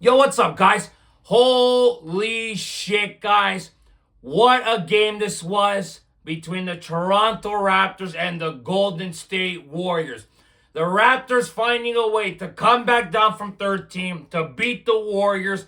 Yo, what's up, guys? Holy shit, guys. What a game this was between the Toronto Raptors and the Golden State Warriors. The Raptors finding a way to come back down from 13 to beat the Warriors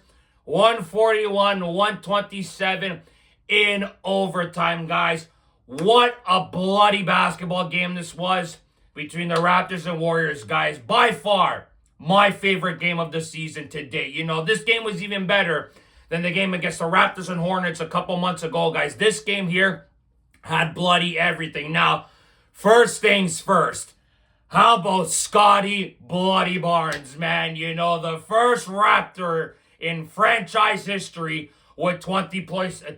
141-127 in overtime, guys. What a bloody basketball game this was between the Raptors and Warriors, guys. By far, my favorite game of the season to date. You know, this game was even better than the game against the Raptors and Hornets a couple months ago, guys. This game here had bloody everything. Now, first things first. How about Scotty Bloody Barnes, man? You know, the first Raptor in franchise history with 20 points and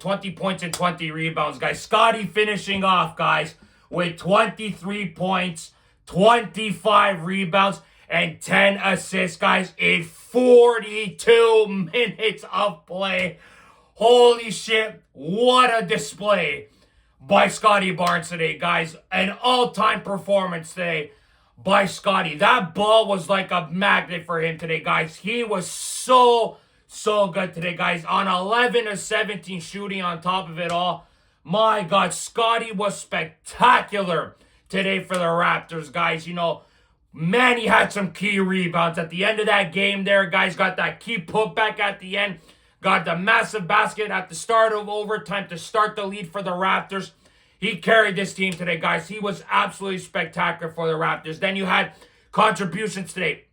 20 rebounds, guys. Scotty finishing off, guys, with 23 points, 25 rebounds, and 10 assists, guys, in 42 minutes of play. Holy shit, what a display by Scotty Barnes today, guys. An all-time performance today by Scotty. That ball was like a magnet for him today, guys. He was so good today, guys. On 11 of 17 shooting on top of it all. My God, Scotty was spectacular today for the Raptors, guys. You know, man, he had some key rebounds at the end of that game there, guys. Got that key putback at the end. Got the massive basket at the start of overtime to start the lead for the Raptors. He carried this team today, guys. He was absolutely spectacular for the Raptors. Then you had contributions today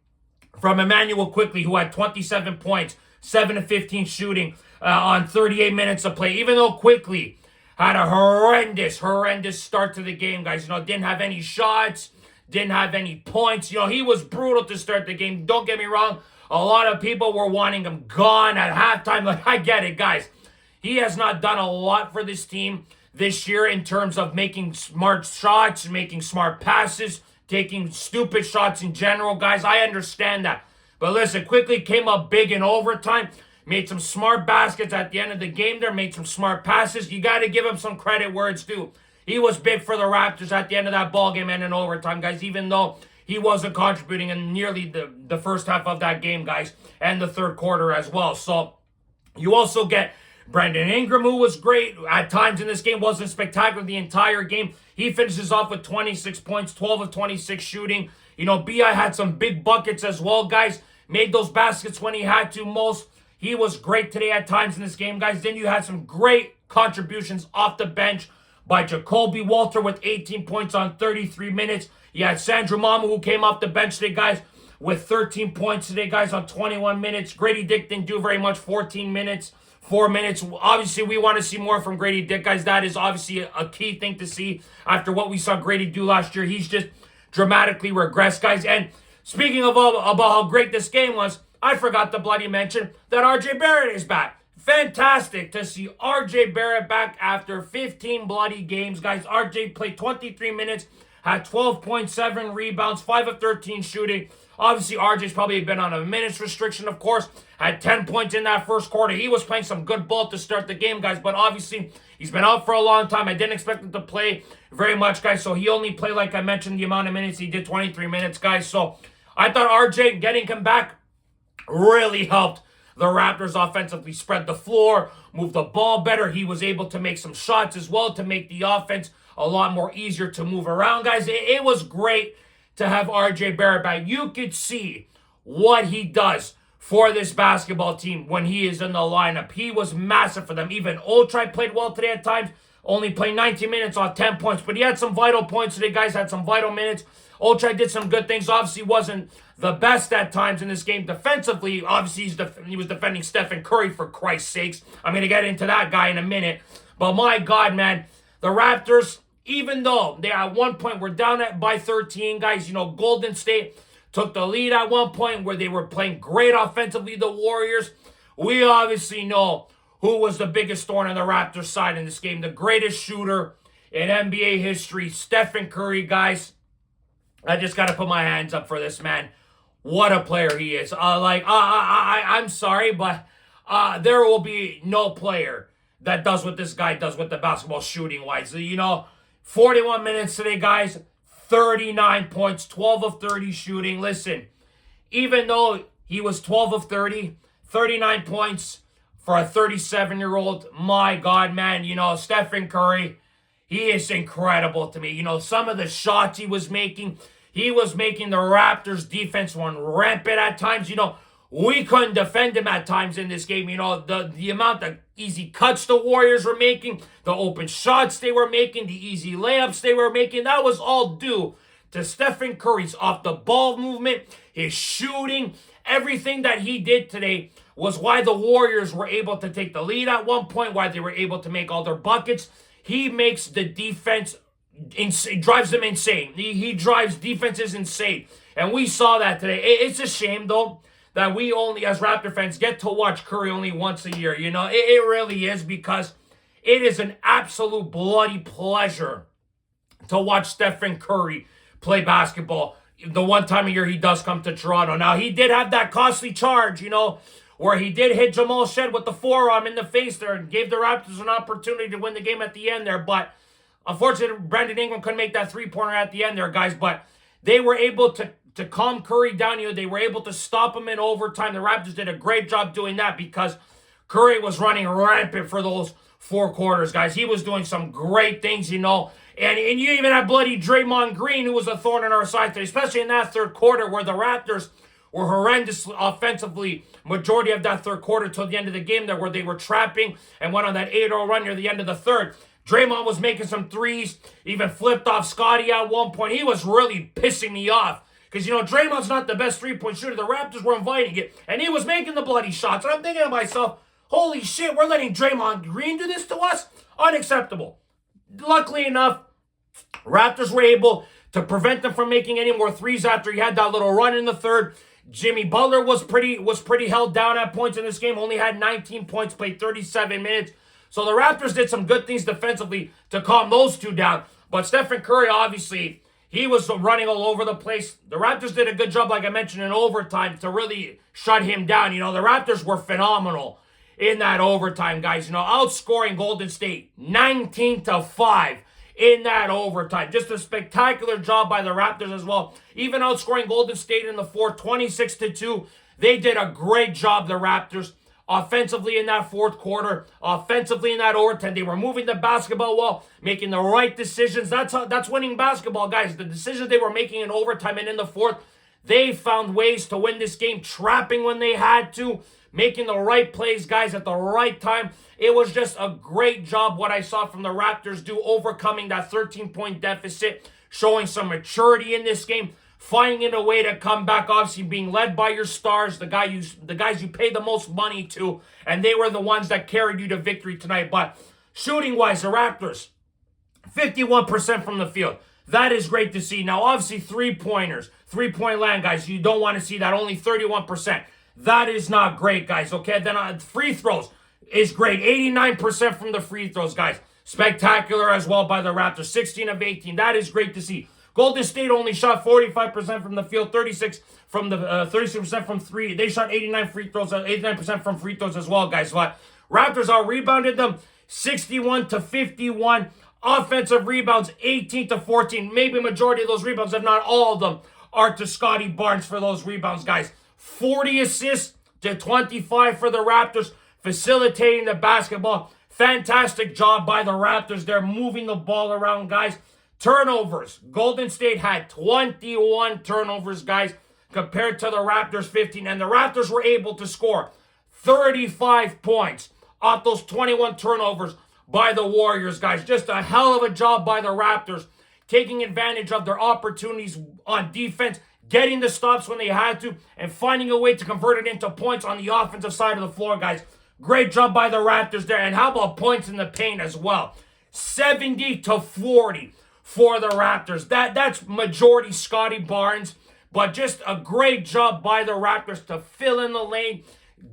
from Emmanuel Quickly, who had 27 points, 7 of 15 shooting on 38 minutes of play. Even though Quickly had a horrendous start to the game, guys. You know, didn't have any shots, didn't have any points. You know, he was brutal to start the game. Don't get me wrong. A lot of people were wanting him gone at halftime. Like, I get it, guys. He has not done a lot for this team this year in terms of making smart shots, making smart passes, taking stupid shots in general, guys. I understand that. But listen, Quickly came up big in overtime, made some smart baskets at the end of the game there, made some smart passes. You got to give him some credit where it's due. He was big for the Raptors at the end of that ball game and in overtime, guys, even though he wasn't contributing in nearly the first half of that game, guys, and the third quarter as well. So you also get Brandon Ingram, who was great at times in this game, wasn't spectacular the entire game. He finishes off with 26 points, 12 of 26 shooting. You know, B.I. had some big buckets as well, guys. Made those baskets when he had to most. He was great today at times in this game, guys. Then you had some great contributions off the bench by Jacoby Walter with 18 points on 33 minutes. You had Sandro Mamu, who came off the bench today, guys, with 13 points today, guys, on 21 minutes. Grady Dick didn't do very much, 14 minutes. 4 minutes. Obviously, we want to see more from Grady Dick, guys. That is obviously a key thing to see after what we saw Grady do last year. He's just dramatically regressed, guys. And speaking of about how great this game was, I forgot to bloody mention that RJ Barrett is back. Fantastic to see RJ Barrett back after 15 bloody games, guys. RJ played 23 minutes, had 12.7 rebounds, 5 of 13 shooting. Obviously, RJ's probably been on a minutes restriction, of course. Had 10 points in that first quarter. He was playing some good ball to start the game, guys. But obviously, he's been out for a long time. I didn't expect him to play very much, guys. So he only played, like I mentioned, the amount of minutes. He did 23 minutes, guys. So I thought RJ getting him back really helped the Raptors offensively spread the floor, move the ball better. He was able to make some shots as well to make the offense a lot more easier to move around, guys. It was great to have RJ Barrett back. You could see what he does for this basketball team when he is in the lineup. He was massive for them. Even Oltry played well today at times, only played 19 minutes on 10 points, but he had some vital points today, guys, had some vital minutes. Oltry did some good things. Obviously wasn't the best at times in this game defensively. Obviously, he was defending Stephen Curry, for Christ's sakes. I'm going to get into that guy in a minute. But my God, man, the Raptors, even though they at one point were down by 13, guys, you know, Golden State took the lead at one point where they were playing great offensively, the Warriors. We obviously know who was the biggest thorn on the Raptors side in this game. The greatest shooter in NBA history, Stephen Curry, guys. I just got to put my hands up for this man. What a player he is. I'm sorry, but there will be no player that does what this guy does with the basketball shooting-wise. You know, 41 minutes today, guys. 39 points, 12 of 30 shooting. Listen, even though he was 12 of 30, 39 points for a 37-year-old. My God, man. You know, Stephen Curry, he is incredible to me. You know, some of the shots he was making the Raptors defense run rampant at times. You know, we couldn't defend him at times in this game. You know, the amount of easy cuts the Warriors were making, the open shots they were making, the easy layups they were making, that was all due to Stephen Curry's off-the-ball movement, his shooting. Everything that he did today was why the Warriors were able to take the lead at one point, why they were able to make all their buckets. He makes the defense insane, drives them insane. He drives defenses insane. And we saw that today. It's a shame, though, that we only, as Raptor fans, get to watch Curry only once a year. You know, it really is, because it is an absolute bloody pleasure to watch Stephen Curry play basketball the one time a year he does come to Toronto. Now, he did have that costly charge, you know, where he did hit Jamal Shed with the forearm in the face there and gave the Raptors an opportunity to win the game at the end there. But unfortunately, Brandon Ingram couldn't make that three-pointer at the end there, guys. But they were able to calm Curry down. You know, they were able to stop him in overtime. The Raptors did a great job doing that because Curry was running rampant for those 4 quarters, guys. He was doing some great things, you know. And you even had bloody Draymond Green, who was a thorn in our side today, especially in that third quarter where the Raptors were horrendous offensively majority of that third quarter till the end of the game there, where they were trapping and went on that 8-0 run near the end of the third. Draymond was making some threes, even flipped off Scotty at one point. He was really pissing me off because, you know, Draymond's not the best three-point shooter. The Raptors were inviting it, and he was making the bloody shots. And I'm thinking to myself, holy shit, we're letting Draymond Green do this to us? Unacceptable. Luckily enough, Raptors were able to prevent them from making any more threes after he had that little run in the third. Jimmy Butler was pretty held down at points in this game, only had 19 points, played 37 minutes. So the Raptors did some good things defensively to calm those two down. But Stephen Curry, obviously, he was running all over the place. The Raptors did a good job, like I mentioned, in overtime to really shut him down. You know, the Raptors were phenomenal in that overtime, guys. You know, outscoring Golden State 19-5 in that overtime. Just a spectacular job by the Raptors as well. Even outscoring Golden State in the fourth, 26-2. They did a great job, the Raptors, offensively in that fourth quarter, offensively in that overtime. They were moving the basketball well, making the right decisions. That's winning basketball, guys. The decisions they were making in overtime and in the fourth, they found ways to win this game, trapping when they had to, making the right plays, guys, at the right time. It was just a great job what I saw from the Raptors do, overcoming that 13-point deficit, showing some maturity in this game, finding a way to come back, obviously being led by your stars, the guys you pay the most money to, and they were the ones that carried you to victory tonight. But shooting-wise, the Raptors, 51% from the field. That is great to see. Now, obviously, three-pointers, three-point land, guys, you don't want to see that, only 31%. That is not great, guys, okay? Then free throws is great. 89% from the free throws, guys. Spectacular as well by the Raptors. 16 of 18. That is great to see. Golden State only shot 45% from the field, 36% from three. They shot 89% from free throws as well, guys. But Raptors out-rebounded them 61-51. Offensive rebounds, 18-14. Maybe a majority of those rebounds, if not all of them, are to Scotty Barnes for those rebounds, guys. 40 assists to 25 for the Raptors, facilitating the basketball. Fantastic job by the Raptors. They're moving the ball around, guys. Turnovers. Golden State had 21 turnovers, guys, compared to the Raptors 15. And the Raptors were able to score 35 points off those 21 turnovers by the Warriors, guys. Just a hell of a job by the Raptors, taking advantage of their opportunities on defense, getting the stops when they had to, and finding a way to convert it into points on the offensive side of the floor, guys. Great job by the Raptors there. And how about points in the paint as well? 70-40 for the Raptors. That's majority Scotty Barnes, but just a great job by the Raptors to fill in the lane,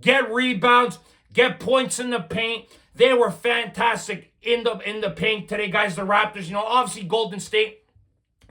get rebounds, get points in the paint. They were fantastic in the paint today, guys. The Raptors, you know, obviously Golden State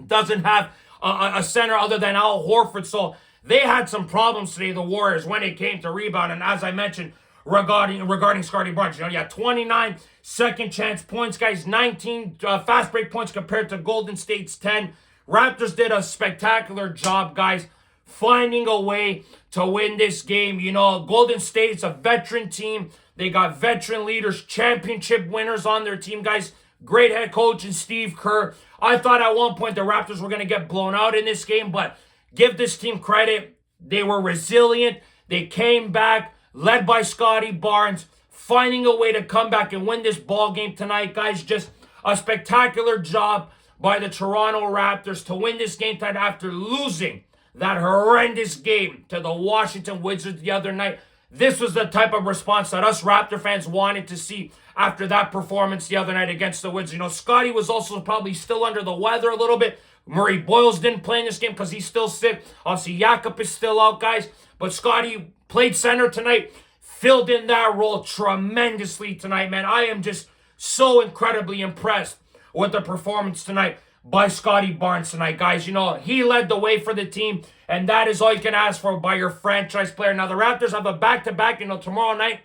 doesn't have a center other than Al Horford, so they had some problems today, the Warriors, when it came to rebound. And as I mentioned, regarding Scotty Barnes, you know, you had 29 second chance points, guys, 19 fast break points compared to Golden State's 10. Raptors did a spectacular job, guys, finding a way to win this game. You know, Golden State's a veteran team. They got veteran leaders, championship winners on their team, guys. Great head coach in Steve Kerr. I thought at one point the Raptors were going to get blown out in this game, but give this team credit. They were resilient. They came back, led by Scotty Barnes, finding a way to come back and win this ball game tonight, guys. Just a spectacular job by the Toronto Raptors to win this game tonight after losing that horrendous game to the Washington Wizards the other night. This was the type of response that us Raptor fans wanted to see after that performance the other night against the Wizards. You know, Scotty was also probably still under the weather a little bit. Murray Boyles didn't play in this game because he's still sick. Obviously, Jakob is still out, guys. But Scotty played center tonight, filled in that role tremendously tonight, man. I am just so incredibly impressed with the performance tonight by Scotty Barnes tonight, guys. You know, he led the way for the team, and that is all you can ask for by your franchise player. Now, the Raptors have a back-to-back. You know, tomorrow night,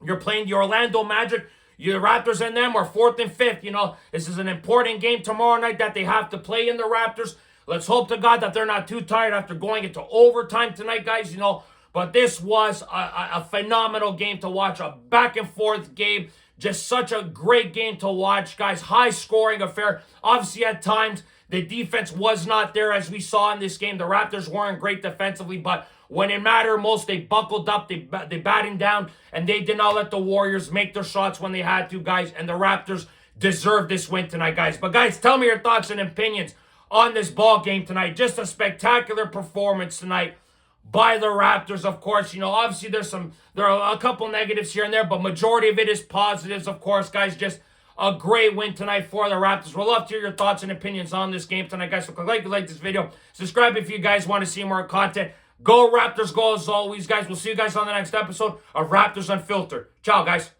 you're playing the Orlando Magic. Your Raptors and them are 4th and 5th. You know, this is an important game tomorrow night that they have to play in the Raptors. Let's hope to God that they're not too tired after going into overtime tonight, guys. You know, but this was a phenomenal game to watch, a back-and-forth game. Just such a great game to watch, guys. High-scoring affair. Obviously, at times, the defense was not there, as we saw in this game. The Raptors weren't great defensively, but when it mattered most, they buckled up, they battened down, and they did not let the Warriors make their shots when they had to, guys. And the Raptors deserve this win tonight, guys. But, guys, tell me your thoughts and opinions on this ball game tonight. Just a spectacular performance tonight by the Raptors, of course. You know, obviously there are a couple negatives here and there, but majority of it is positives, of course, guys. Just a great win tonight for the Raptors. We'll love to hear your thoughts and opinions on this game tonight, guys. So click like if you like this video. Subscribe if you guys want to see more content. Go Raptors, go as always, guys. We'll see you guys on the next episode of Raptors Unfiltered. Ciao, guys.